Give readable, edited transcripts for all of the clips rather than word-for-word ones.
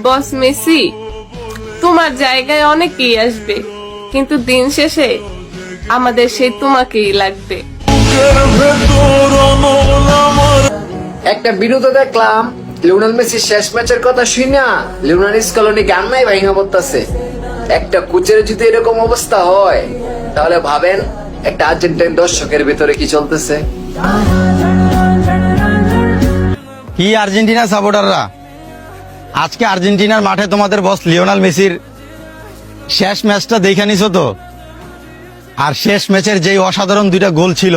বস Messi, তোমার জায়গায় অনেকেই আসবে, কিন্তু দিন শেষে আমাদের সেই তোমাকেই লাগবে। একটা বিনোদ দেখলাম, লিওনেল মেসির শেষ ম্যাচের কথা শুনা লিওনেল স্কলনি গান নাই ভাঙা পড়তেছে। একটা কোচের যদি এরকম অবস্থা হয়, তাহলে ভাবেন একটা আর্জেন্টাইন দর্শকের ভিতরে কি চলতেছে। কি আর্জেন্টিনা সাপোর্টাররা, আজকে আর্জেন্টিনার মাঠে তোমাদের বস লিওনেল মেসির শেষ ম্যাচটা দেখে নিছো তো? আর শেষ ম্যাচের যেই অসাধারণ দুইটা গোল ছিল,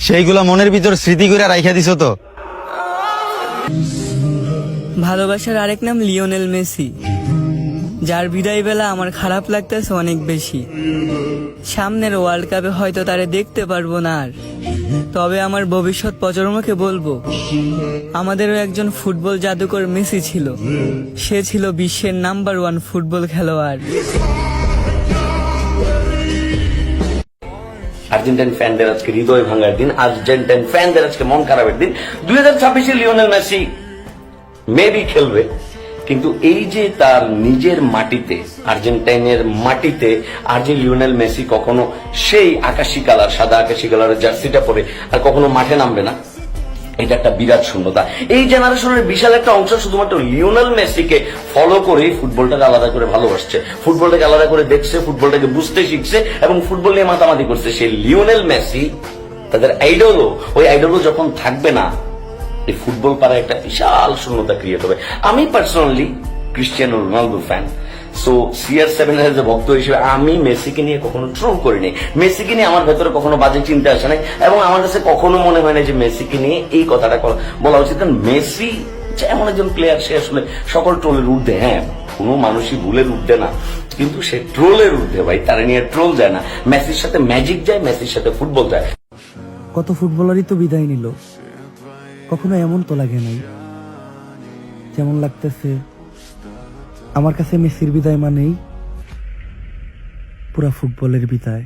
সেইগুলো মনের ভিতর স্মৃতি করে রাইখা দিছো তো? ভালোবাসার আরেক নাম লিওনেল মেসি, যার বিদায় বেলা আমার খারাপ লাগতেছে অনেক বেশি। সামনের ওয়ার্ল্ড কাপে হয়তো তারে দেখতে পারবো না আর, তবে আমার ভবিষ্যৎ প্রজন্মকে বলবো, আমাদেরও একজন ফুটবল জাদুকর মেসি ছিল। সে ছিল বিশ্বের নাম্বার 1 ফুটবল খেলোয়াড়। আর্জেন্টাইন ফ্যানদের আজকে হৃদয় ভাঙার দিন, আর্জেন্টাইন ফ্যানদের আজকে মন খারাপের দিন। 2026-এ লিওনেল মেসি মেবি খেলবে, কিন্তু এই যে তার নিজের মাটিতে, আর্জেন্টাইনের মাটিতে আর যে লিওনেল মেসি কখনো সেই আকাশি কালার, সাদা আকাশি কালারের জার্সিটা পরে আর কখনো মাঠে নামবে না, এটা একটা বিরাট শূন্যতা। এই জেনারেশনের বিশাল একটা অংশ শুধুমাত্র লিওনেল মেসিকে ফলো করে ফুটবলটাকে আলাদা করে ভালোবাসছে, ফুটবলটাকে আলাদা করে দেখছে, ফুটবলটাকে বুঝতে শিখছে এবং ফুটবল নিয়ে মাতামাতি করছে। সেই লিওনেল মেসি তাদের আইডলও, ওই আইডলও যখন থাকবে না, এই ফুটবল পাড়ায় একটা বিশাল শূন্যতা ক্রিয়েট হবে। আমি personally Cristiano Ronaldo fan, so CR7 এর যে ভক্ত হিসেবে আমি মেসিকে নিয়ে কখনো ট্রোল করিনি, মেসিকে নিয়ে আমার ভেতরে কখনো বাজে চিন্তা আসে নাই, এবং আমার কাছে কখনো মনে হয় না যে মেসিকে নিয়ে এই কথাটা বলা উচিত। কারণ মেসি যে এমন একজন প্লেয়ার, সে আসলে সকল ট্রোলের ঊর্ধ্বে। হ্যাঁ, কোনো মানুষই ভুলের ঊর্ধ্বে না, কিন্তু সে ট্রোলের ঊর্ধ্বে ভাই, তারা নিয়ে ট্রোল যায় না। মেসির সাথে ম্যাজিক যায়, মেসির সাথে ফুটবল যায়। কত ফুটবলারই তো বিদায় নিল, কখনো এমন তো লাগে নাই যেমন লাগতেছে আমার কাছে মেসির বিদায় মানেই পুরা ফুটবলের বিদায়।